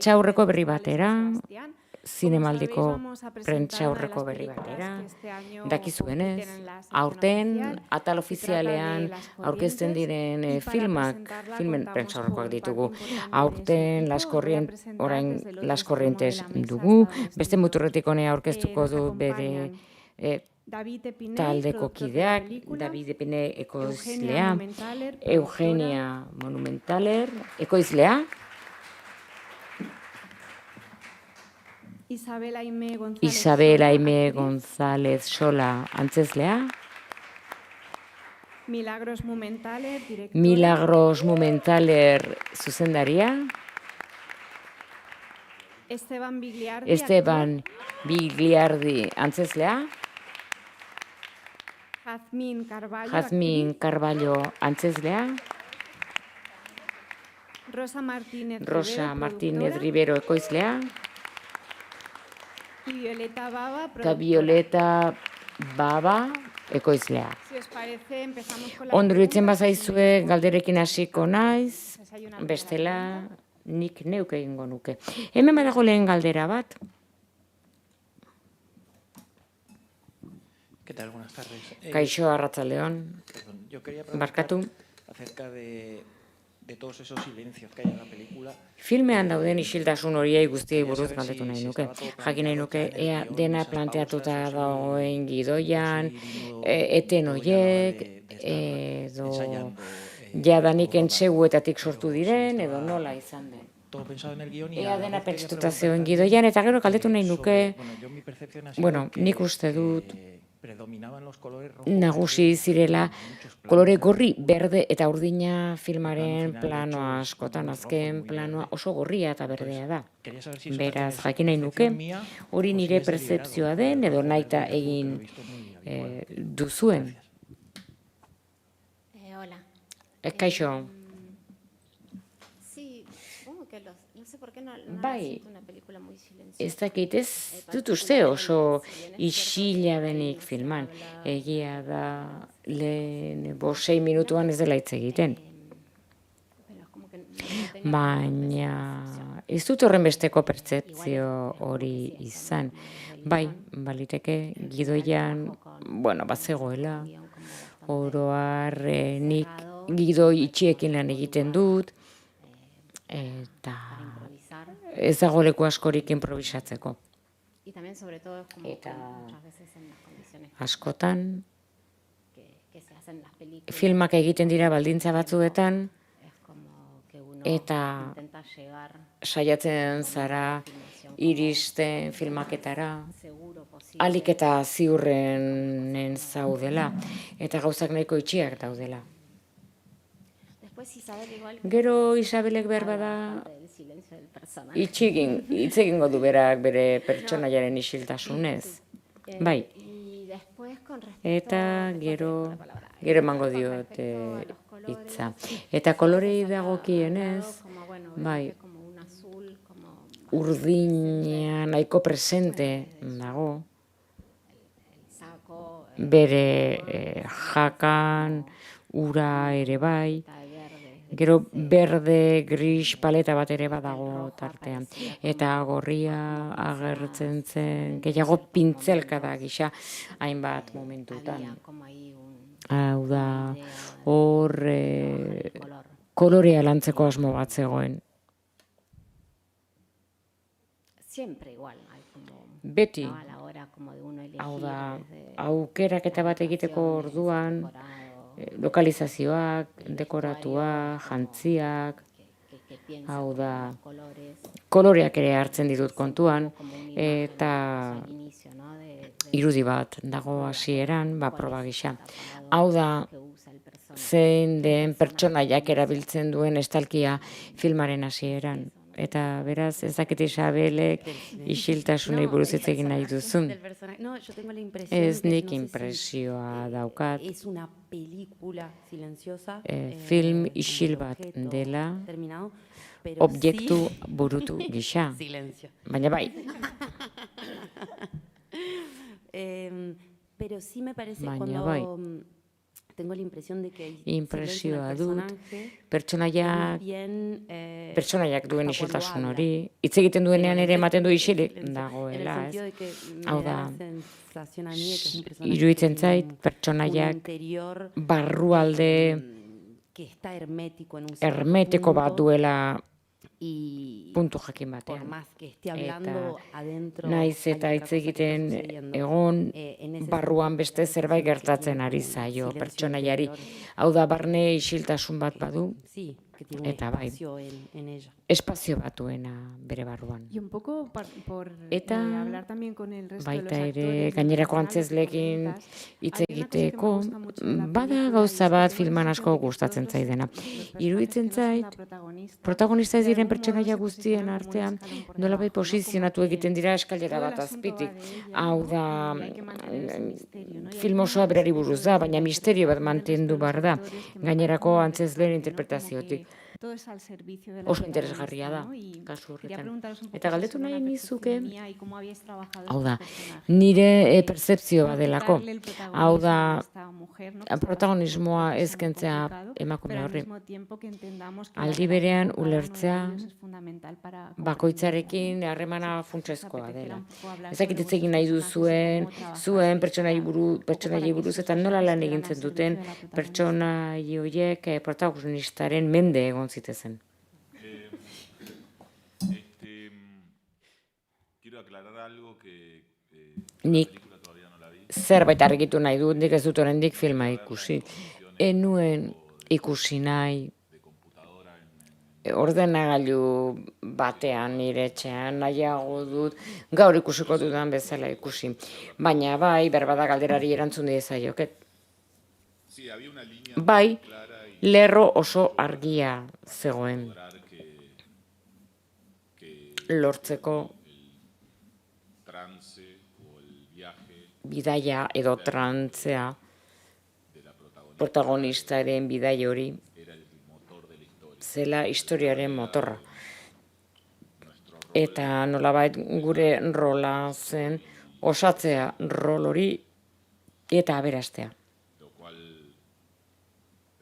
prentsaurreko berri batera, zinemaldiko prentsaurreko berri batera, dakizuenez, aurten atal ofizialean aurkezten diren filmen prentsaurrekoak ditugu. Aurten orain Las Corrientes dugu, beste muturretik honea aurkeztuko du bere taldeko kideak, David Epine ekoizlea, Eugenia Monumentaler ekoizlea, Isabel Aime González Sola antzezlea, Milagros Mumentaler zuzendaria, Esteban Bigliardi antzezlea, Jazmin Carballo antzezlea, Rosa Martínez Rivero ekoizlea, eta Violeta Baba ekoizlea. Ondo iruditzen bazaizue galderekin hasiko naiz, bestela nik neuk egingo nuke. Hemen badago lehen galdera bat. ¿Qué tal? Buenas tardes. Kaixo, arratsaldeon. Yo quería Barkatu. preguntar acerca de todos esos silencios que hay en la película. Filmean dauden isiltasun horiei guztiei buruz galdetu nahi nuke. Jakin nahi nuke ea dena planteatuta dagoen gidoian, eten horiek, edo jadanik entseguetatik sortu diren, edo nola izan den. Todo pensado en el guión y Ea dena pentsatuta zegoen gidoian, eta gero galdetu nahi nuke, nik uste dut, predominaban los colores rojos. nagusi zirela kolore gorri, berde eta urdina filmaren planoa askotan, azken planoa oso gorria eta berdea da. Beraz, jakin nahi nuke, hori nire pertzepzioa den edo nahita egin duzuen. Hola. Kaixo, Sí, supongo que no sé por qué no Bai. siento una película muy silenciosa. ez dakit ez dut uste oso isila denik filman. Egia da lehen 6 minutuan ez dela hitz egiten. Pero es como que no tengo Baina ez dut horren besteko pertzepzio hori izan. Bai, baliteke gidoian, bazegoela, oroar nik gidoi itxiekin lan egiten dut, eta improvisar. ez dago leku askorik improvisatzeko. Y también sobre todo es como que Eta muchas veces en las condiciones askotan, que se hacen las películas filmak egiten dira baldintza batzuetan, es como que uno eta intenta llegar saiatzen zara iristen filmaketara, seguro posible. ahalik eta ziurrenen zaudela, eta gauzak nahiko itxiak daudela. Después Isabel igual Gero Isabelek behar da del silencio del personaje. hitz egingo du berak bere pertsonaiaren isiltasunez. Bai, Y después con respecto eta gero emango diot hitza. Eta kolorei dagokienez, como bueno, bai, como un azul, como urdina nahiko presente dago, el saco bere jakan, ura ere bai, de verde. gero berde, gris paleta bat ere badago tartean. Eta gorria agertzen zen, gehiago pintzelkada gisa hainbat momentutan. Había como ahí un Hau da, hor color. kolorea lantzeko asmo bat zegoen. Siempre igual, hay como Beti, ¿no? A la hora como de uno elegir hau da, desde aukeraketa bat egiteko orduan, decorado, lokalizazioak, dekoratua, jantziak, que piensa hau como da, los colores koloreak ere hartzen ditut kontuan, como una eta al inicio, ¿no? De irudi bat dago hasieran, proba gisa. Hau da, que usa el personaje. zein den pertsonaiak erabiltzen duen estalkia filmaren hasieran. Eta beraz, ez dakit Isabelek isiltasunei buruz hitz egin nahi duzun. Del personaje. No, yo tengo la impresión Ez que nik no sé si, inpresioa daukat, es una película silenciosa, film como isil el bat objeto dela, determinado, pero objektu sí- burutu gisa. silencio. Baina bai, Pero sí me parece Baina cuando bai. tengo la impresión de que hay Impresioa dut, personaje pertsonaiak duen isiltasun hori, hitz egiten duenean ere ematen du isilik en dagoela, el sentido ez? de que Hau me da da, la sensación a mí de que es un personaje iruditzen que zait, tiene un pertsonaiak interior barrualde que está hermético en un cierto hermetiko bat punto duela y puntu jakin por batean. más que esté hablando adentro Naiz hay eta otra hitz cosa que está egiten sucediendo. egon En ese barruan sentido, beste me da la zerbait sensación de que gertatzen tiene ari como un zaio silencio pertsonaiari. interior, Hau da barne isiltasun bat badu, sí, que tiene un eta bai, espacio en ella. espazio batuena bere barruan. Y un poco por Eta hablar también con el resto baita de los ere actores, gainerako los profesionales que antzezleekin comentas, hitz hay una cosa que me egiteko gusta mucho de la bada película, gauza y es bat que filman tengo la asko sensación de que gustatzen todos los zaidana. personajes Iruditzen que no son zait, la protagonista, protagonista ez de diren algún modo pertsonaia se guztien posicionan como un artean escalón por nolabait debajo, ¿no? posizionatu Como que egiten dira eskailera todo el bat asunto va azpitik. de ella, Hau ¿no? da, Y hay que mantener ese misterio, ¿no? Y hay film como osoa un berari respeto buruz da, desde baina la misterio bat interpretación del resto mantendu de los behar da, actores que me parece gainerako muy antzezleen interesante, ¿no? Como interpretaziotik. que todo es al servicio de la Oso protagonista, interesgarria da, ¿no? Y kasu quería horretan. preguntaros un poco Eta si galdetu según nahi la nizuke, percepción mía y cómo habéis trabajado hau estos da, personajes, nire porque percepzioa no delako. quitarle el Hau protagonismo da, a esta mujer, ¿no? Que está protagonismoa pasando por un ez proceso muy kentzea complicado, emakume pero al horri. mismo tiempo que entendamos que la Aldi relación berean con cada uno de ulertzea ellos es fundamental para comprenderla, bakoitzarekin ¿no? harremana Si os funtsezkoa apeteciera dela. un poco hablar Ezakit sobre hitz egin vuestros nahi personajes y duzuen, cómo trabajasteis zuen un poco para pertsonaiei que buruz esos eta nola lan personajes egin estuvieran zen al duten servicio de la protagonista. pertsonai horiek protagonistaren mende egon zitezen. Quiero aclarar algo que la Nik película todavía no la vi. zerbait argitu nahi dut, nik ez dut oraindik filma ikusi. Enuen ikusi nahi De computadora en ordenagailu batean nire etxean nahiago dut gaur ikusiko dudan bezala ikusi. Baina bai, berbada galderari erantzun diezaioket. Sí, había una línea Bai, clara y lerro oso argia zegoen lograr que lortzeko trance o el viaje bidaia edo trantzea de la protagonista protagonistaren bidai hori era el motor de la historia. zela historiaren motorra. Eta nolabait gure rola zen osatzea rol hori eta aberastea. Lo cual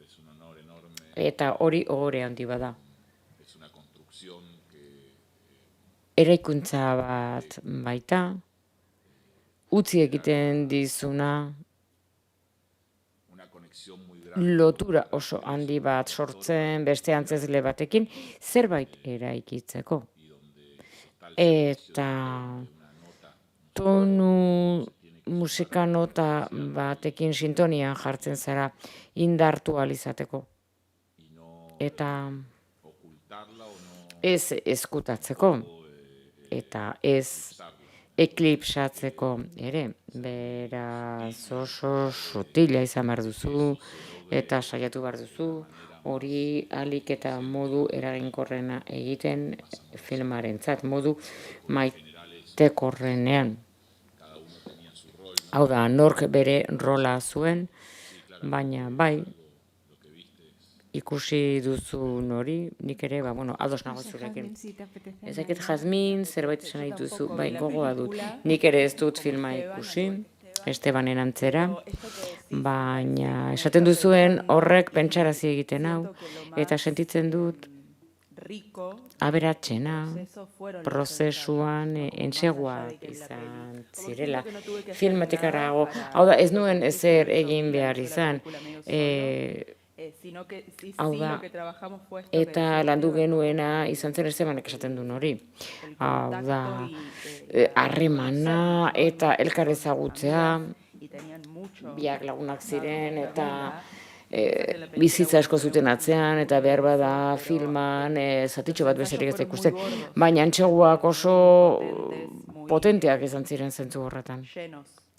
es un honor enorme, Eta hori ohore handi bada. es una construcción que Eraikuntza bat baita, utzi egiten dizuna, una conexión muy grande lotura oso handi bat sortzen beste antzezle batekin zerbait eraikitzeko. Eta tonu musika nota batekin sintonian jartzen zara indartu ahal izateko. Eta ocultarla o no ez ezkutatzeko eta ez eklipsatzeko ere. Beraz oso sutila izan behar duzu eta saiatu behar duzu hori ahalik eta modu eraginkorrena egiten filmarentzat, modu maitekorrenean. Hau da, nork bere rola zuen, baina bai, ikusi duzun hori, nik ere, ados nago zurekin. Jazmin, si te apetece Ez dakit añadir Jazmin, zerbait esan nahi duzu, bai, gogoa dut. Nik ere ez dut filma ikusi, Estebanen antzera, baina esaten duzuen horrek pentsarazi egiten hau, eta sentitzen dut aberatsena, prozesuan enseguak izan zirela, filmetik arago. Hau da, ez nuen ezer egin behar izan, hau da, eta landu genuena izan zen Estebanek esaten duen hori. Hau da, harremana eta elkar ezagutzea, biak lagunak ziren eta bizitza asko zuten atzean eta behar bada filman zatitxo bat besterik ez da ikusten. Baina antxeguak oso potenteak izan ziren zentzu horretan.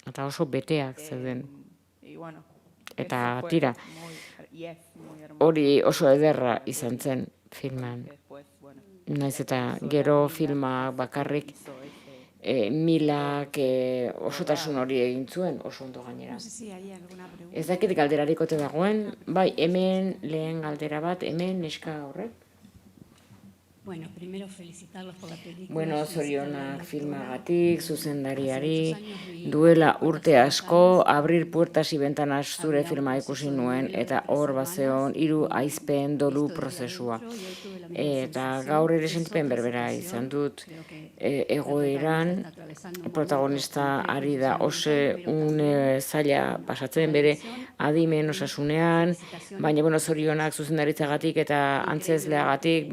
Eta oso beteak zeuden. Eta tira, hori oso ederra izan zen filman. Naiz eta gero filma bakarrik Milak osotasun hori egin zuen, oso ondo gainera. No sé si hay alguna pregunta. Ez dakit galderarik ote dagoen, bai, hemen lehen galdera bat, hemen neska horrek. Bueno, primero felicitarlos por la película. Bueno, zorionak filmagatik, zuzendariari, duela urte asko, Abrir puertas y ventanas zure filma ikusi nuen, eta hor bazeon hiru aizpen dolu prozesua. Eta gaur ere sentipen berbera izan dut, egoeran, protagonista ari da ose une zaila pasatzen bere adimen osasunean, baina bueno, zorionak zuzendaritzagatik eta antzezleagatik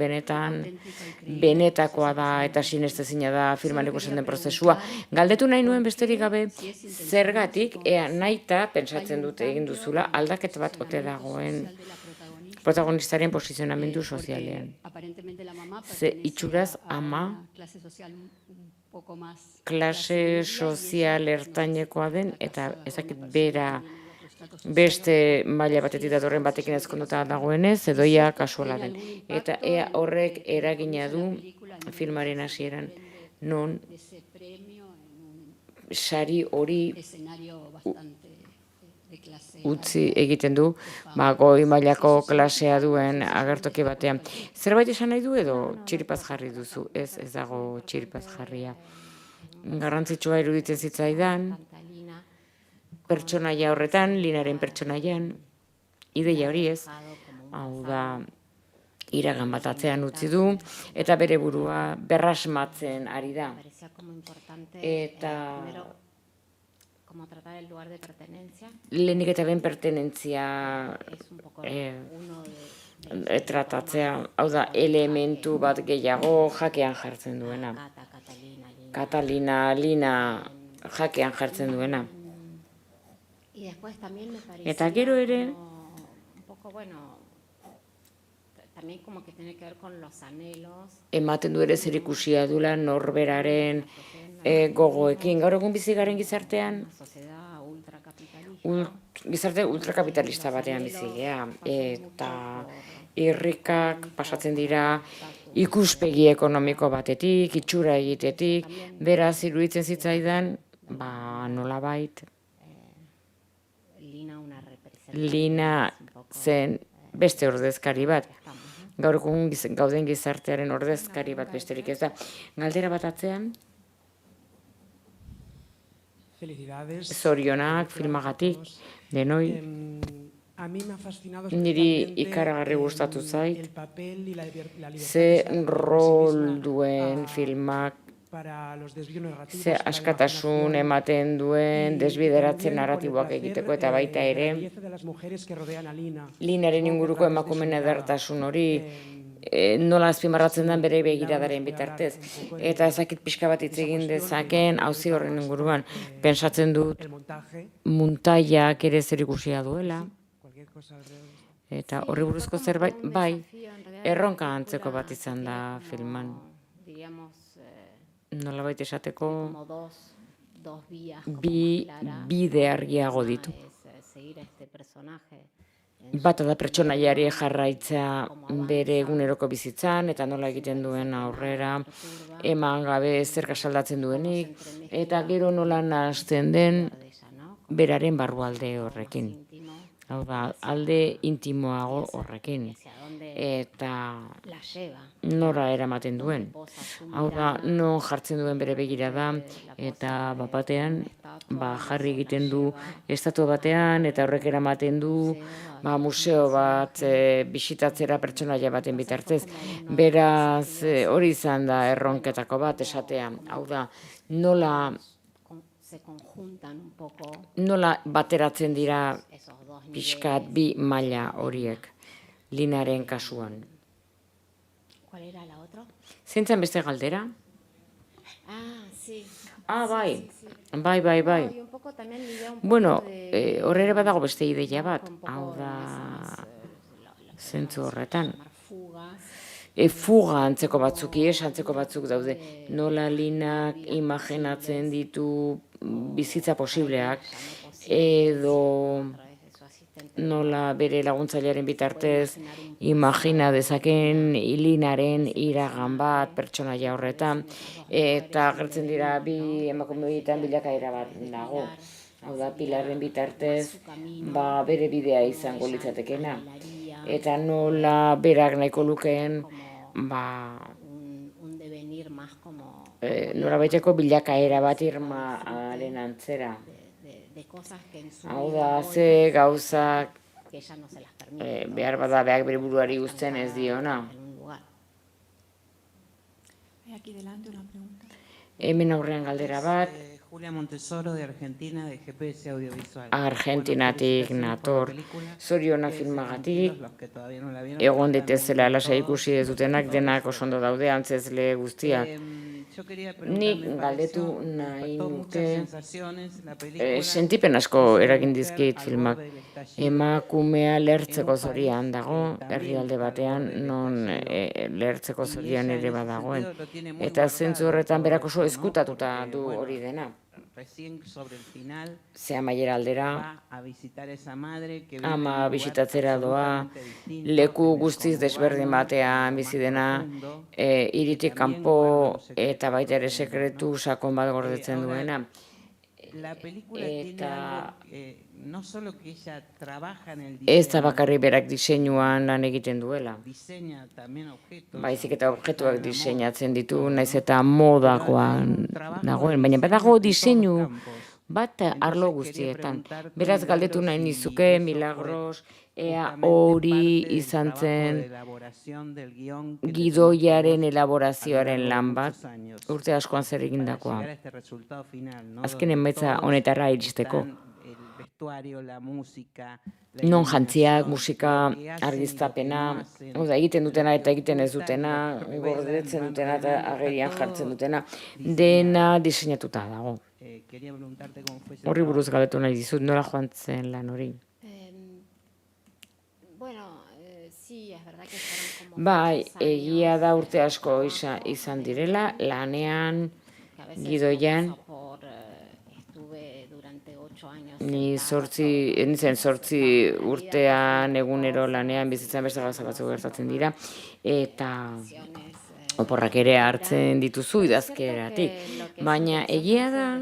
benetakoa da eta sinestezina da firman ikusten den prozesua. Galdetu nahi nuen besterik gabe, zergatik, ea nahita, pentsatzen dute egin duzula, aldaketa bat ote dagoen protagonistaren posizionamendu sozialean. Ze itxuraz ama klase sozial ertainekoa den eta ezakit bera beste maila batetik datorren batekin ezkonduta dagoenez, edoia kasuala den. Eta ea horrek eragina du filmaren hasieran, non sari hori utzi egiten du, goi mailako klasea duen agertoki batean. Zerbait esan nahi du edo txiripaz jarri duzu? Ez dago txiripaz jarria. Garrantzitsua iruditzen zitzaidan, pertsonaia horretan, Linaren pertsonaian, ideia hori ez, hau da, iragan bat atzean utzi du, eta bere burua berrasmatzen ari da. Eta lehenik eta ben pertenentzia tratatzea, hau da, elementu bat gehiago jakean jartzen duena. Catalina, Lina jakean jartzen duena. Eta gero ere, ematen du ere zerikusia dula norberaren gogoekin. Gaur egun bizi garen gizartean, gizarte ultrakapitalista batean bizi gea, eta irrikak pasatzen dira ikuspegi ekonomiko batetik, itxura egitetik, beraz iruditzen zitzaidan, nolabait, Lina zen beste ordezkari bat. Gaur egun gauden gizartearen ordezkari bat besterik ez da. Galdera bat atzean, zorionak filmagatik, denoi, niri ikaragarri gustatu zait, ze rol duen filmak, ze askatasun ematen duen desbideratzen narratiboak egiteko eta baita ere Linaren inguruko emakumeen edertasun hori nola azpimarratzen den bere begiradaren bitartez. Eta ezakit pixka bat hitz egin dezaken auzi horren inguruan. Pentsatzen dut muntaiak ere zerikusia duela. Eta horri buruzko zerbait, bai, erronka antzeko bat izan da filman. Nolabait esateko bi bide argiago ditu. Bata da pertsonaiari jarraitzea bere eguneroko bizitzan eta nola egiten duen aurrera, eman gabe zerka saldatzen duenik, eta gero nola nahasten den beraren barrualde horrekin. Hau da, alde intimoago horrekin. Eta nora eramaten duen. Hau da, non jartzen duen bere begirada, eta batean jarri egiten du estatu batean, eta horrek eramaten du museo bat bisitatzera pertsonaia baten bitartez. Beraz, hori izan da erronketako bat esatea. Hau da, nola bateratzen dira pixkat bi maila horiek, Linaren kasuan. Zintzen beste galdera? Bai. Bueno, horre badago beste ideia bat, hau da, zentzu horretan. Fuga antzeko batzuk, antzeko batzuk daude. Nola Linak imaginatzen ditu bizitza posibleak, edo nola bere laguntzailearen bitartez imagina dezaken Linaren iragan bat pertsonaia horretan, eta agertzen dira bi emakumeetan bilakaera bat dago. Hau da, Pilarren bitartez bere bidea izango litzatekeena. Eta nola berak nahiko lukeen norabaiteko bilakaera bat Irmaren antzera. de cosas que en su Hau vida da, hoy ze gauzak que ella no se las permite, ¿no? behar bada beak bere buruari uzten ez diona. En un lugar. Hay aquí delante una pregunta. Hemen aurrean galdera bat, Julia Montesoro de Argentina, de GPS Audiovisual. Argentinatik Bueno, nator, felicitaciones por la película. zoriona Que filmagatik, los que todavía no la vieron, egon están daitezela muy lasai bien ikusi ez dutenak, denak oso ondo daude, antzezle guztiak. Yo quería Nik preguntar, me galdetu pareció, me nahi despertó muchas nuke, sensaciones la película. sentipen asko eragin dizkit filmak. Emakumea lertzeko zorian dago, herrialde batean, non lertzeko zorian ere badagoen. Eta zentzu horretan berak oso ezkutatuta du hori dena. Recién sobre el final Ze amaiera aldera, va a visitar esa madre que vive en un ama lugar bisitatzera doa, absolutamente distinto, leku en el guztiz conurbano, desberdin batean en lo bizi más dena, profundo, iritik kanpo eta baita ere sekretu sakon bat gordetzen duena. La película tiene Eta algo no solo que ella trabaja en el ez da diseño, bakarrik berak diseinuan lan egiten duela. diseña también objetos. Baizik eta objektuak diseinatzen ditu, naiz eta modakoan dagoen, baina badago diseinu bat arlo guztietan. Beraz galdetu nahi nizuke, Milagros, ea hori izan zen gidoiaren elaborazioaren lan bat, urte askoan zer egindakoa. Azken emaitza honetara iristeko. Non jantziak, musika, argiztapena, egiten dutena eta egiten ez dutena, gordetzen dutena eta agerian jartzen dutena, dena diseinatuta dago. Horri buruz galdetu nahi dizut, nola joan zen lan hori? Bueno, sí, es verdad que fueron como Bai, muchos años egia da urte asko de izan direla, lanean, que a veces gidoian, paso por, estuve durante 8 años ni sentada nintzen sobre urtean egunero lanean bizitzan beste gauza batzuk gertatzen dira, eta acciones, oporrak ere hartzen dituzu idazkeratik. Baina egia da,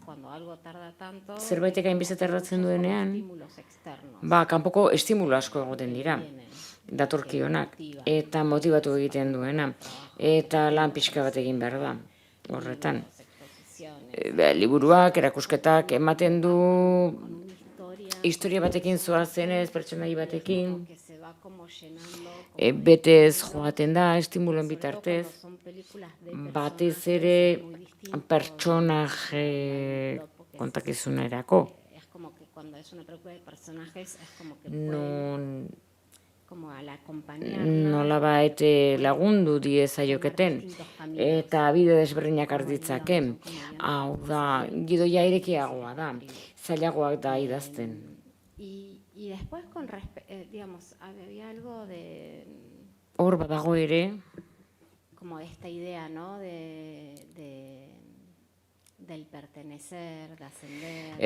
cuando algo tarda tanto, zerbaitek hainbeste tardatzen duenean, estímulos externos kanpoko estimulo asko egoten dira, datorkionak, eta motibatu egiten duena, eta lan pixka bat egin behar da, horretan. exposiciones, Liburuak, erakusketak ematen du con una historia historia batekin zoazenez, pertsonai batekin, que se va como llenando betez joaten da, estimuloen cuando bitartez, son películas de batez ere pertsonaje kontakizunerako. es como que cuando es una película de personajes es como que Non como al acompañar nolabait lagundu diezaioketen eta bide desberdinak arditzaken. Hau da, gidoia irekiagoa da, zailagoak da idazten. y después con digamos había algo de Hor badago ere, como de esta idea, ¿no? Del pertenecer, de ascender.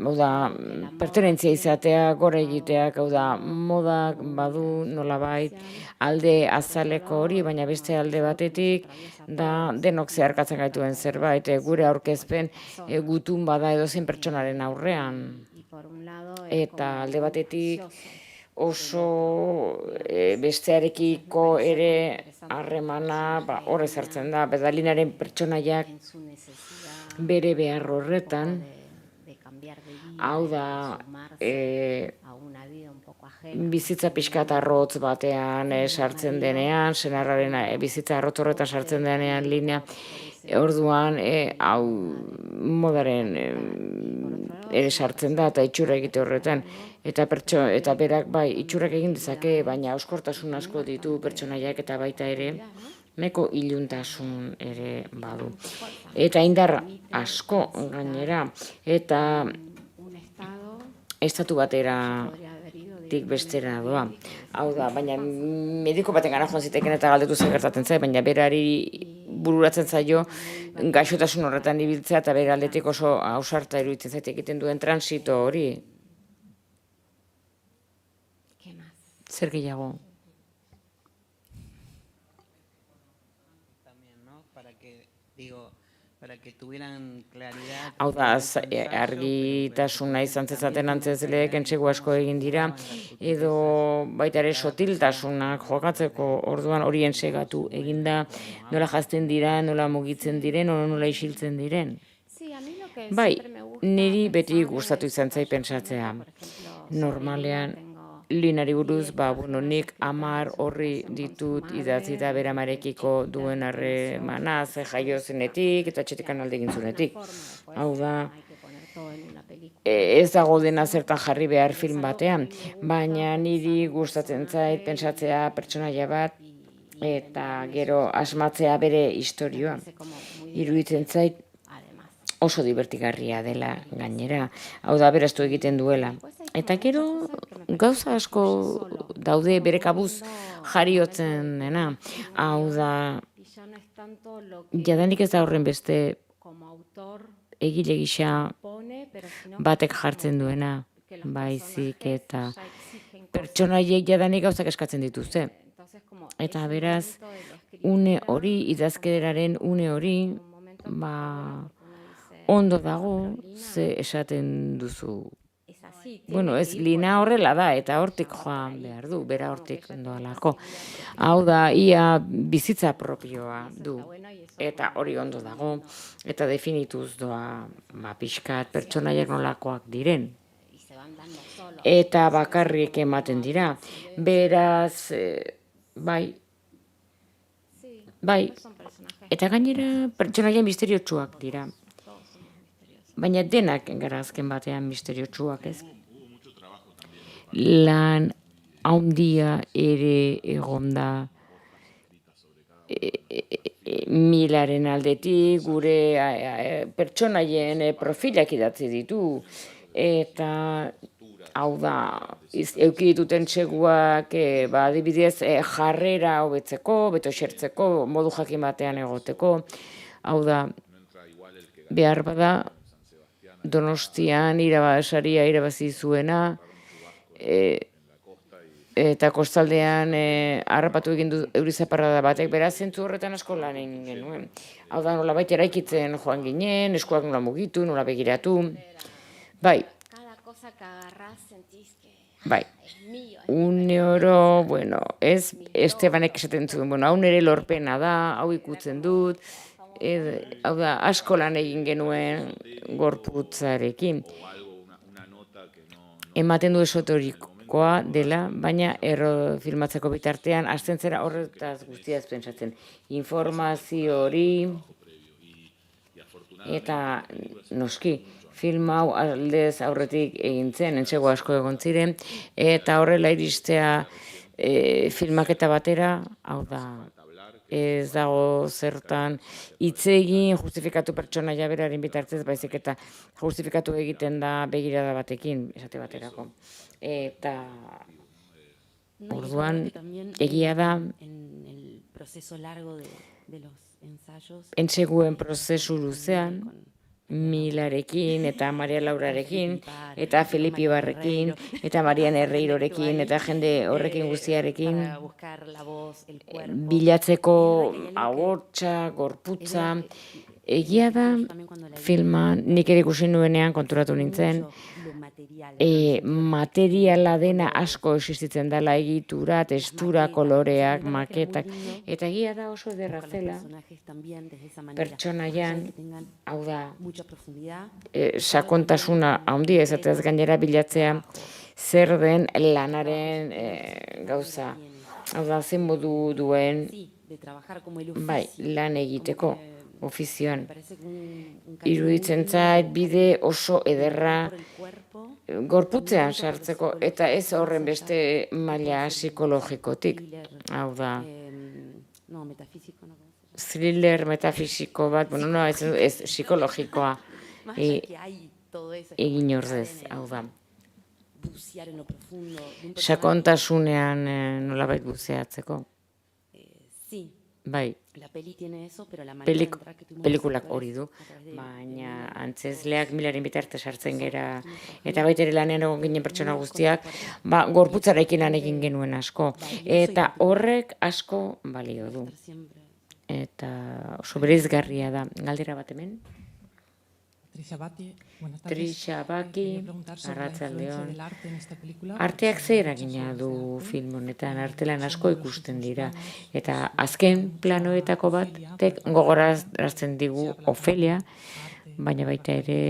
hau da, pertenentzia izatea, gora egiteak, hau da, modak badu nolabait, alde azaleko hori, baina beste alde batetik, da denok zeharkatzen gaituen zerbait, gure aurkezpen gutun bada edozein pertsonaren aurrean. Y por un lado Eta alde batetik oso bestearekiko ere harremana hor ezartzen da, Bedalinaren pertsonaiak en su necesidad bere behar horretan, de cambiar de vida, hau de da, sumarse a una vida un poco ajena. bizitza pixka eta arrotz batean sartzen denean, senarraren bizitza arrotz horretan sartzen denean linea, orduan, hau modaren ere sartzen da eta itxura egite horretan. Eta berak bai itxurak egin dezake, baina auskortasun asko ditu pertsonaiak eta baita ere, neko iluntasun ere badu. Eta indar asko gainera, eta Un estado estatu batera podría haber ido de tik bestera doa. Hau da, baina mediko baten gara joan ziteken eta galdetu zer gertatzen zait, baina berari bururatzen zaio gaixotasun horretan ibiltzea eta bere aldetik oso ausarta iruditzen zait egiten duen transito hori. ¿Qué más? Zer gehiago? También, ¿no? Para que, digo, para que tuvieran claridad. Hau da, sobre el ensayo, argitasuna izan zezaten también antzezleek tuvo entsegu asko egin dira, la sutileza edo baita ere de cada sotiltasunak jokatzeko orduan hori entsegatu eginda, nola jazten dira, nola mugitzen diren, nola isiltzen diren. Sí, a mí lo que Bai, siempre me gusta niri beti pensar gustatu es izan zait ensayos pentsatzea. donde, por ejemplo, sobre Normalean, Lina tengo linari buruz, 10 bueno, páginas nik escritas 10 de su horri relación con su ditut madre, idatzi eta bere desde amarekiko chiquita, duen que harremana, ze jaio zenetik eta etxetik alde egin zunetik. Hau da, hay que poner todo en una película. ez dago dena zertan jarri behar film batean, baina niri gustatzen zait pentsatzea pertsonaia bat eta gero asmatzea bere istorioa. Iruditzen zait Además, oso divertigarria dela gainera, hau da beraztu egiten duela. Eta gero gauza asko daude bere kabuz jariotzen dena, hau da y ya no es tanto lo que jadanik ez da horren beste como autor egile gisa pone, pero sino batek jartzen duena, que los baizik personajes eta ya exigen cosas. pertsonaiek jadanik gauzak eskatzen dituzte. Entonces, como Eta ese beraz, momento de la escritura, une hori, idazkeraren une hori, un momento ba, uno dice, ondo dago, ze esaten duzu. es así, tiene Bueno, que ez ir lina horrela da, eta hortik joan behar du, bera hortik doalako. Hau da, ia bizitza propioa du, eta hori ondo dago, eta definituz doa, pixkat pertsonaiak nolakoak diren. y se van dando solos. Eta bakarrik ematen dira. Beraz, bai, Sí, bai, son personajes eta gainera pertsonaia misteriotsuak dira. Baina denak gara azken batean misteriotsuak, ez? Lan haundia ere egonda Milaren aldetik, gure pertsonaien profilak idatzi ditu, eta hau da, eduki dituten txeguak, adibidez, jarrera hobetzeko, beto xertzeko, modu jakin batean egoteko, hau da, behar bada, Donostian saria irabazi zuena, eta kostaldean harrapatu egin du eurizaparrada batek, beraz zentzu horretan asko lan egin genuen. Hau da, nola baita eraikitzen joan ginen, eskuak nola mugitu, nola begiratu. Bai, cada cosa que agarrás sentís que bai. es mío. Une oro, bueno, ez Estebanek esaten zuen, bueno, hau nere lorpena da, hau ikutzen dut, hau da, asko lan egin genuen gorputzarekin. Ematen du esoterikoa dela, baina filmatzeko bitartean, hasten zera horretaz guztiaz pentsatzen. Informazio hori, eta noski, film hau aldez aurretik egin zen, entsegu asko egon ziren, eta horrela iristea filmaketa batera, hau da, ez dago zertan hitz egin justifikatu pertsonaia beraren bitartez, baizik eta justifikatu egiten da begirada batekin, esate baterako. Eta orduan egia da En el proceso largo de los ensayos. entseguen prozesu luzean, Milarekin, eta Maria Laurarekin, eta Felipe Ibarrekin, eta Marian Herreirorekin, eta jende horrekin guztiarekin, Para buscar la voz, el cuerpo. bilatzeko ahotsa, gorputza. Egia da, filma nik ere ikusi nuenean konturatu nintzen, Lo material. materiala dena asko existitzen dela egitura, textura, koloreak, maketak, eta egia da oso ederra zela, Personajes también desde esa manera. pertsonaian, Que tengan hau da, mucha profundidad. sakontasuna handia ezatez gainera bilatzea, zer den lanaren gauza, hau da, zen modu duen, Sí, de trabajar como el bai, oficio. lan egiteko, ofizioan. Parece que un Iruditzen zait bide oso ederra por el cuerpo. gorputzean sartzeko, eta ez horren beste maila psikologikotik. Hau da, No, metafísico no. thriller metafisiko bat, bueno, no, ez psikologikoa Más allá que hay todo eso. egin ordez, hau da. Bucear en lo profundo. De un personaje. Sakontasunean nolabait buzeatzeko, Sí, bai, la peli tiene eso, pero la manera de entrar que tuvimos los pelikulak actores hori du, a través de- baina antzezleak Milaren bitarte sartzen gera, eta baita ere lanean egon ginen pertsona guztiak, gorputzarekin lan egin genuen asko, eta horrek asko balio du. siempre eta oso bereizgarria da. Galdera bat hemen. Trisha Baki, Trisha Baki, arratsaldeon. Arratsaldeon. Arteak ze eragina du film honetan, artelan asko ikusten dira. Eta azken planoetako batek gogorarazten digu Ofelia, baina baita ere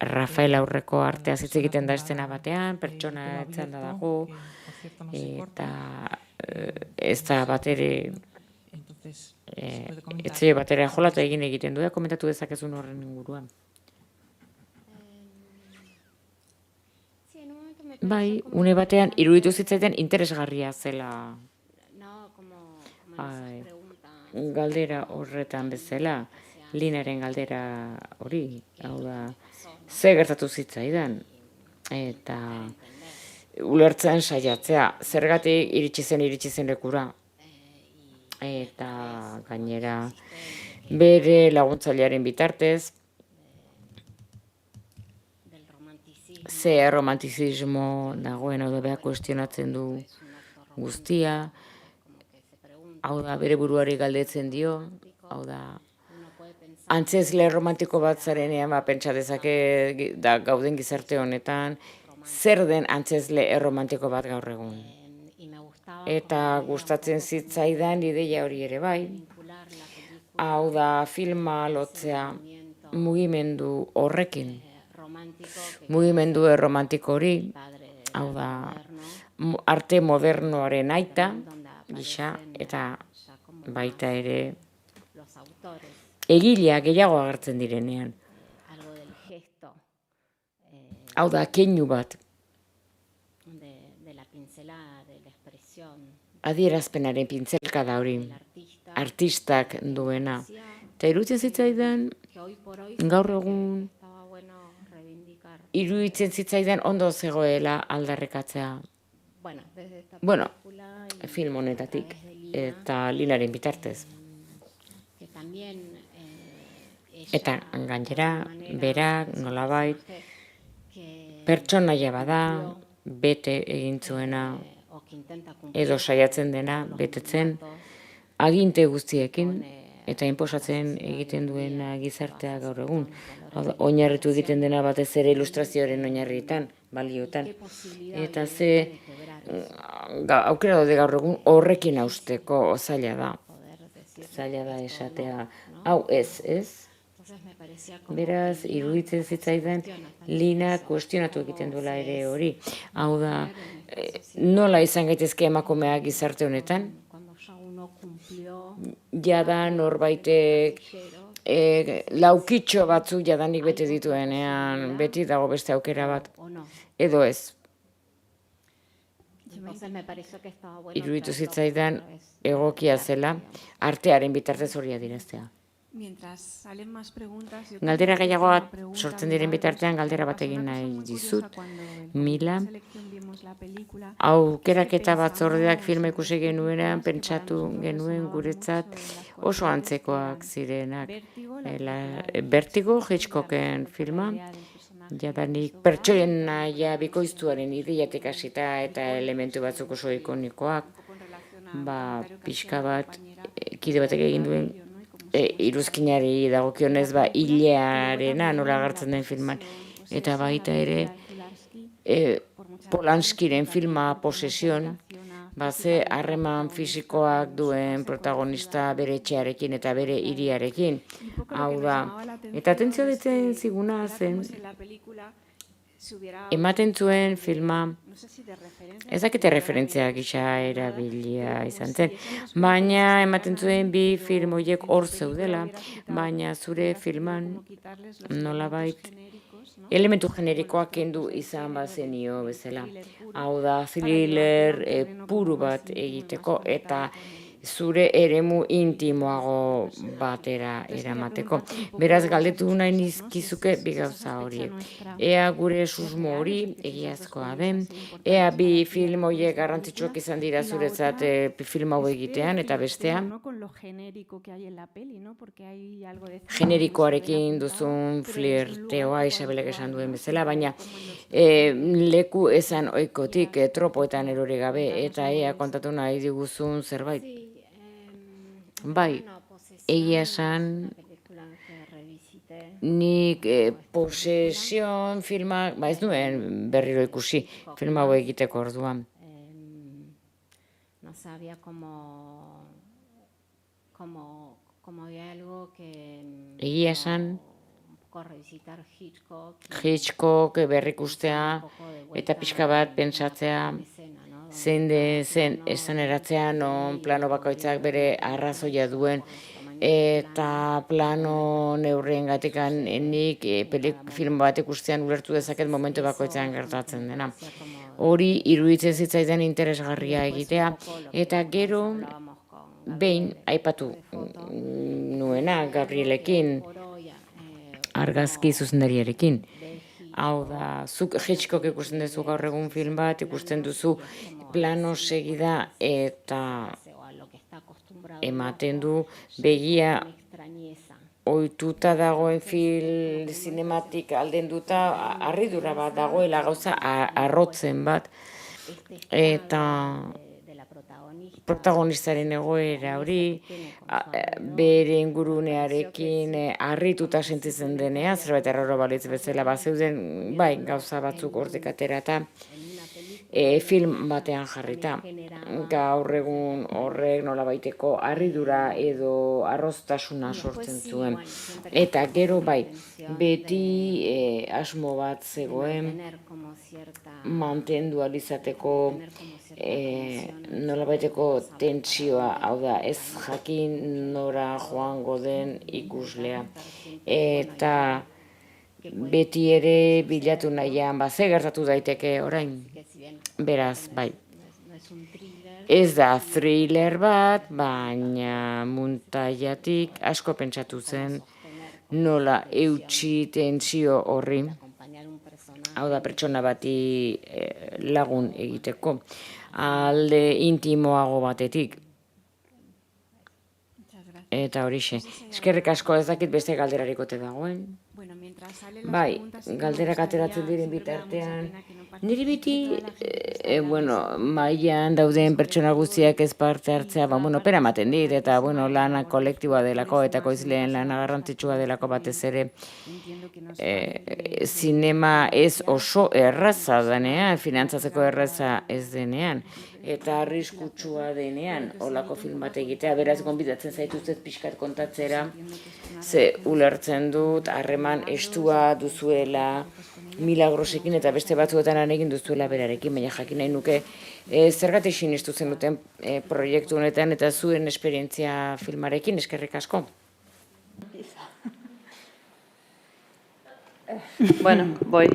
Rafael aurreko arteaz hitz egiten da estena batean, pertsona etzanda dago, eta ez da bat ere etxe batera jolatu egiten du, komentatu dezakezun horren inguruan. Sí, en un momento me Bai, pareció como une que batean era- iruditu zitzaiten interesgarria zela No, como en Ai, esas preguntas. galdera horretan bezala, Linaren galdera hori, hau da, ze gertatu zitzaidan, eta ulertzen saiatzea, zergatik iritsi zen lekura, eta gainera bere laguntzailearen bitartez, Del romanticismo. ze romantizismo dagoen, hau da, beha kuestionatzen du Es un acto guztia, como que se pregunta. hau da, bere buruari galdetzen dio, hau da, Uno puede pensar antzezle romantiko bat zarenean, pentsa dezake da gauden gizarte honetan, zer den antzezle erromantiko bat gaur egun. y me gustaba Eta gustatzen zitzaidan ideia hori ere bai, vincular la película hau da filma lotzea mugimendu horrekin, romántico que mugimendu erromantiko hori, padre hau da moderno, arte modernoaren aita, donde gisa, aparecen eta ya como baita ere los autores, egilea gehiago agertzen direnean. algo del gesto, Hau da, keinu bat, de la pincelada, de la expresión adierazpenaren pintzelka da hori, del artista, artistak duena. decía Eta iruditzen zitzaidan, que hoy por hoy gaur egun estaba bueno reivindicar, iruditzen zitzaidan ondo zegoela aldarrikatzea. bueno, desde esta Bueno, película y film honetatik, a través de Lina, eta Linaren bitartez. que también ella, Eta gainera, de alguna manera, berak, es un nolabait, personaje que pertsonaia bada, bete egin zuena, o que intenta cumplir edo saiatzen dena, los betetzen, mandatos, aginte guztiekin, eta inposatzen egiten duena gizartea gaur egun. Hau da, oinarritu egiten dena batez ere ilustrazioaren oinarrietan, baliotan. qué posibilidad Eta hay ze de quebrar eso, aukera daude gaur egun horrekin hausteko zaila da. poder decir Zaila da esto esatea, no, ¿no? hau ez. Entonces me parecía como Beraz, que Lina iruditzen zitzaidan, cuestiona también Lina eso, kuestionatu cómo egiten duela se ere es hori. Hau da, mujer en esta sociedad, nola izan gaitezke emakumeak gizarte honetan, cuando ya uno cumplió jada norbaitek laukitxo batzuk jadanik bete dituenean, beti dago beste aukera bat, o no. edo ez. Entonces me pareció que estaba bueno Iruditu traerlo zitzaidan otra vez, egokia zela, artearen bitartez hori adieraztea. Mientras salen más preguntas, yo Galdera quería gehiago hacer una pregunta sortzen diren Milagros. bitartean galdera bat Pasó egin una cosa nahi muy curiosa dizut. cuando el Mila, comité de selección vimos la película, aukeraketa batzordeak pensamos filma en ikusi tres genuenean, películas que para pentsatu nosotros genuen resonaban guretzat mucho, en las oso cuales antzekoak eran zirenak. Vértigo, la Vertigo, película Hitchcocken de filma, la idea del personaje jadanik Sobral, pertsonaia bikoiztuaren ideiatik hasita eta elementu batzuk oso ikonikoak, un poco en relación al ba, comentario que pixka hacía la bat, compañera kide batek egin duen, Carrillo, ¿no? Y cómo se nos iruzkinari dagokionez, ba, hilearena nola agertzen den filman. Eta baita ere, Polanskiren filma Posesion, ba, ze harreman fisikoak duen protagonista bere etxearekin eta bere hiriarekin. Hau da, eta atentzio ditzen ziguna zen, ematen zuen filma, ez dakite referentzia gisa erabilia izan zen, baina ematen zuen bi film horiek hor zeudela, baina zure filman nolabait elementu generikoak kendu izan bazenio bezala. Hau da, thriller puru bat egiteko eta zure eremu intimoago batera eramateko. Beraz, galdetu nahi nizkizuke bi gauza horiek. Ea gure susmo hori egiazkoa den, ea bi film horiek garrantzitsuak izan dira zuretzat film hau egitean, eta bestea, generikoarekin duzun flirteoa Isabelek esan duen bezala, baina leku esan oikotik tropoetan erori gabe, eta ea kontatu nahi diguzun zerbait. Sí, Bai, Bueno, Posesión egia es esan, una película que revisité. nik Posesion filmak, ez nuen berriro ikusi, film hau egiteko orduan. No sabía como había algo que Egia esan, un poco revisitar Hitchcock Hitchcock berrikustea eta pixka bat pentsatzea zein zen esaneratzea non plano bakoitzak bere arrazoia duen eta plano neurriengatik nik film bat ikustean ulertu dezaket momentu bakoitzean gertatzen dena. Hori iruditzen zitzaidan interesgarria egitea eta gero behin aipatu nuena Gabrielekin, argazki zuzendariarekin. Hau da, zuk Hitchcock ikusten duzu gaur egun film bat, ikusten duzu plano segida eta ematen du begia ohituta dagoen film zinematik aldenduta harridura bat dagoela gauza arrotzen bat eta protagonistaren egoera hori bere ingurunearekin harrituta sentitzen denean, zerbait erraro balitz bezala bazeuden, bai, gauza batzuk hortik atera eta film batean jarrita. Gaur egun horrek nolabaiteko harridura edo arroztasuna sortzen zuen. Eta gero bai, beti asmo bat zegoen mantendu alizateko nolabaiteko tentsioa, hau da, ez jakin nora joango den ikuslea. Eta beti ere bilatu nahian, ze gertatu daiteke orain. Beraz, bai. Ez da thriller bat, baina muntaiatik asko pentsatu zen nola eutsi tentsio horri, hau da pertsona bati lagun egiteko, alde intimoago batetik. Eta horixe, eskerrik asko ez dakit beste galderarikote dagoen. Bai, galderak ateratzen diren bitartean, niri biti, mailan dauden pertsona guztiak ez parte hartzea, pena ematen dit, eta lana kolektiboa delako, eta koizleen lana garrantzitsua delako batez ere, zinema ez oso erraza denean, finantzatzeko erraza ez denean, eta arriskutsua denean, olako film bat egitea, beraz gonbidatzen zaituzet pixkat kontatzera, ze ulertzen dut, harreman estua duzuela Milagrosekin eta beste batzuetan lan egin duzuela berarekin, baina jakin nahi nuke zergatik sinestu zen duten proiektu honetan eta zuen esperientzia filmarekin, eskerrik asko. Bueno, voy.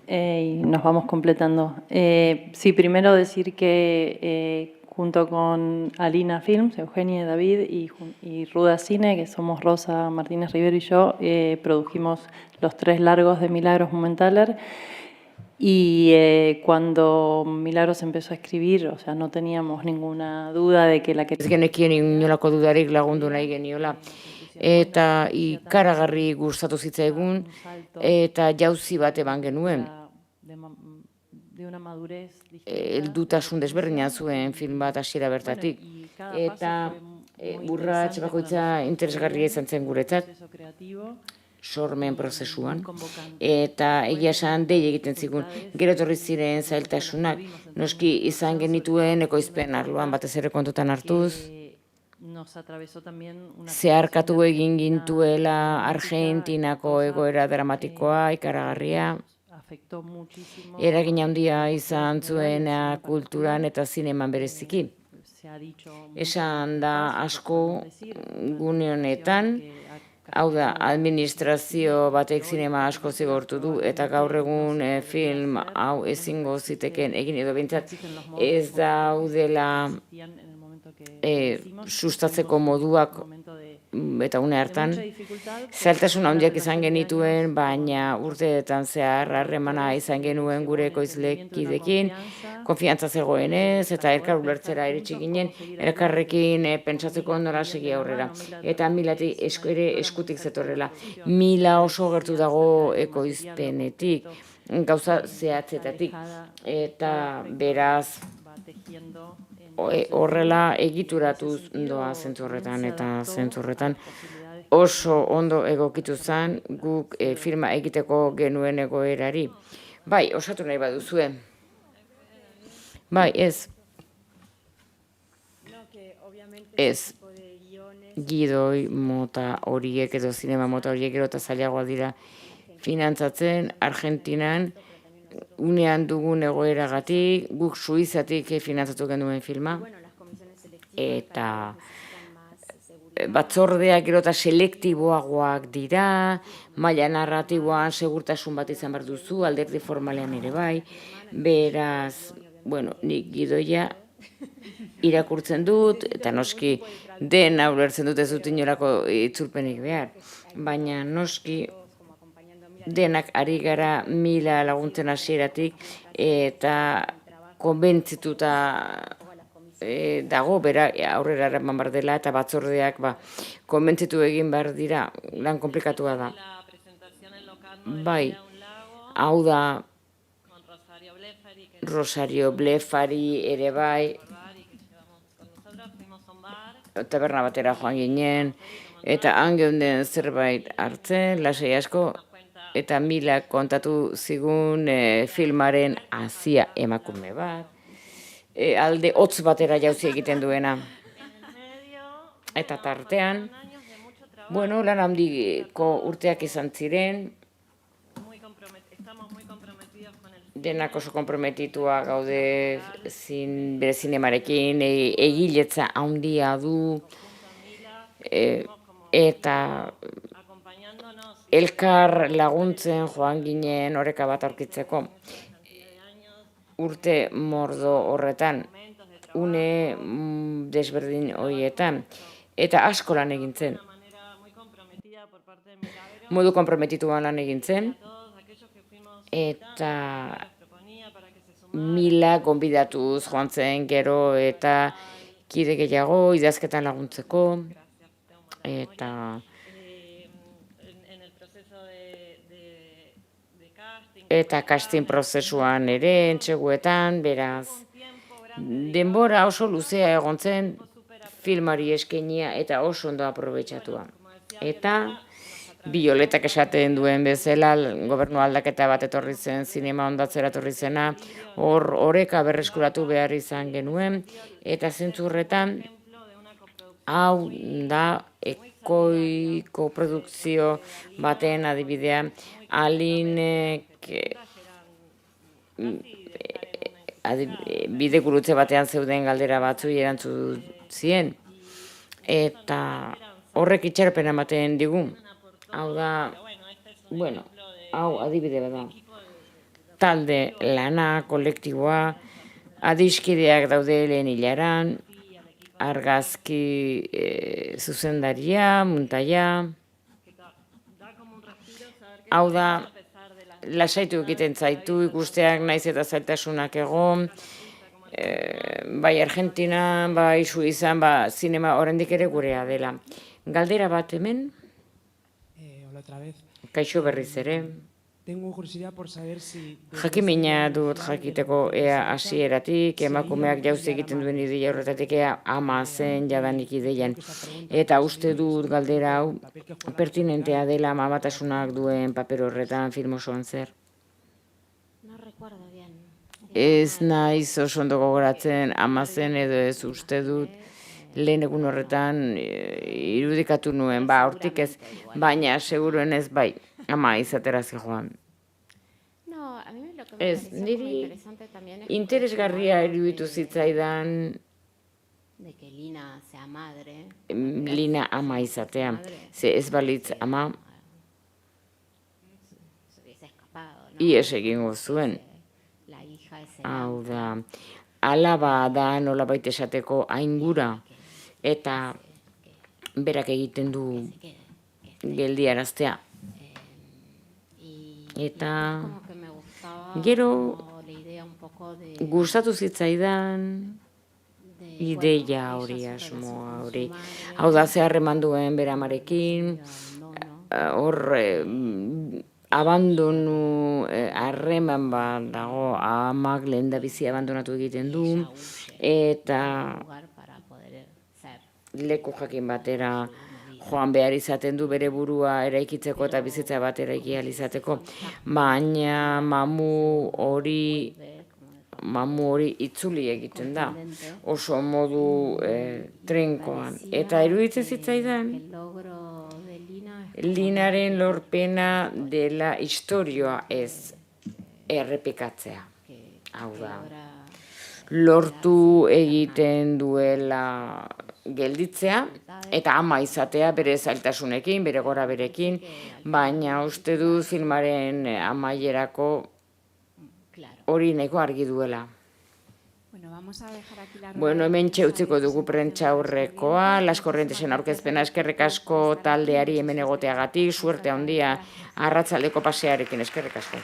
Y nos vamos completando. Sí, primero decir que junto con Alina Films, Eugenia y David y Ruda Cine, que somos Rosa Martínez Rivero y yo, produjimos los 3 largos de Milagros Mumenthaler. Y cuando Milagros empezó a escribir, o sea, no teníamos ninguna duda de que la que... Ez genekien inolako dudarik lagundu nahi geniola. Eta ikaragarri gustatu zitzaigun eta jauzi bat eman genuen. Heldutasun desberdina zuen film bat hasiera bertatik. Eta urrats bakoitza interesgarria izan zen guretzat sormen prozesuan. Eta egia esan dei egiten zigun. Gero etorri ziren zailtasunak. Noski izan genituen ekoizpen arloan batez ere kontutan hartuz. Zeharkatu egin gintuela Argentinako egoera dramatikoa, ikaragarria. Eragin handia izan zuena kulturan eta zineman bereziki. Esan da asko gune honetan, hau da, administrazio batek zinema asko zigortu du, eta gaur egun film hau ezingo ziteken egin edo behintzat ez daudela sustatzeko moduak eta une hartan. Zailtasun handiak izan genituen, baina urteetan zehar harremana izan genuen gure ekoizlekidekin, konfiantza zegoenez eta elkar ulertzera iritsi ginen, elkarrekin pentsatzeko nola segi aurrera. Eta Milati ere eskutik zetorrela. Mila oso gertu dago ekoizpenetik, gauza zehatzetatik, eta beraz horrela egituratuz doa zentzu horretan eta zentzu horretan oso ondo egokitu zen guk filma egiteko genuen egoerari. Bai, osatu nahi baduzue. Bai, ez. Ez. Gidoi mota horiek edo zinema mota horiek gero eta zailagoa dira finantzatzen Argentinan unean dugun egoeragatik, guk Suizatik finantzatu genuen filma, eta batzordeak gero eta selektiboagoak dira, maila narratiboan segurtasun bat izan behar duzu, alderdi formalean ere bai, beraz, bueno, nik gidoia irakurtzen dut, eta noski dena ulertzen dut ez dut inolako itzulpenik behar, baina noski denak ari gara mila laguntzen hasieratik eta konbentzituta dago, bera aurrera eraman behar dela eta batzordeak konbentzitu egin behar dira, lan komplikatua da. Bai, hau da Rosario Blefari ere bai, taberna batera joan ginen, eta han geunden zerbait hartzen, lasai asko, eta Milak kontatu zigun filmaren hazia emakume bat, alde hotz batera jauzi egiten duena. Eta tartean, bueno, lan handiko urteak izan ziren, denak oso komprometitua gaude bere zinemarekin, egiletza handia du, eta elkar laguntzen joan ginen oreka bat aurkitzeko. Urte mordo horretan, une desberdin horietan, eta asko lan egin zen. Modu komprometituan lan egin zen, eta Mila gonbidatuz joan zen gero eta kide gehiago idazketan laguntzeko, eta casting prozesuan ere entseguetan, beraz, denbora oso luzea egon zen filmari eskenia eta oso ondo aprobetxatua. Eta Violetak esaten duen bezala, gobernu aldaketa bat etorri zen, zinema ondatzera etorri zena, horreka berreskuratu behar izan genuen, eta zentzurretan, hau da ekoiko produkzio baten adibidea, Alinek bide gurutze batean zeuden galdera batzui erantzun zien, eta horrek itxarpena ematen digu. Hau da, bueno, hau adibide bat da. Talde lana, kolektiboa, adiskideak daude lehen hilaran, argazki zuzendaria, muntaia. Hau da, lasaitu egiten zaitu ikusteak naiz eta zailtasunak egon, bai Argentina, bai Suizan, zinema oraindik ere gurea dela. Galdera bat hemen? Kaixo berriz ere. Jakimina dut jakiteko ea hasieratik, emakumeak jauzi egiten duen ideia horretatik ea ama zen jadanik ideian. Eta uste dut galdera hau pertinentea dela amabatasunak duen paper horretan film osoan zer. Ez naiz oso ondo gogoratzen ama zen edo ez uste dut. Lehen egun horretan irudikatu nuen, hortik ez, baina seguruen ez bai, ama izatera zijoan. Ez, niri interesgarria iruditu zitzaidan Lina ama izatea, ze ez balitz ama ies egingo zuen. Hau da, alaba da nolabait esateko aingura. Eta berak egiten du geldiaraztea. Eta gero gustatu zitzaidan ideia hori, asmoa hori. Hau da, ze harreman duen bere amarekin, hor abandonu harreman bat dago, amak lehen da bizi abandonatu egiten du, eta lugar para poder ser. leku jakin batera joan behar izaten du bere burua eraikitzeko eta bizitza bat eraiki ahal izateko, baina mamu hori itzuli egiten da, oso modu trinkoan. Eta iruditzen zitzaidan, El logro de Lina Linaren lorpena dela istorioa ez errepikatzea. Hau da, lortu egiten duela gelditzea, eta ama izatea bere zailtasunekin, bere gora berekin, baina uste du filmaren amaierako hori nahiko argi duela. Bueno, vamos a dejar aquí la Bueno, hemen utziko dugu prentsa aurrekoa, Las Corrientesen aurkezpena, eskerrik asko taldeari hemen egoteagatik, suerte handia arratsaldeko pasearekin, eskerrik asko.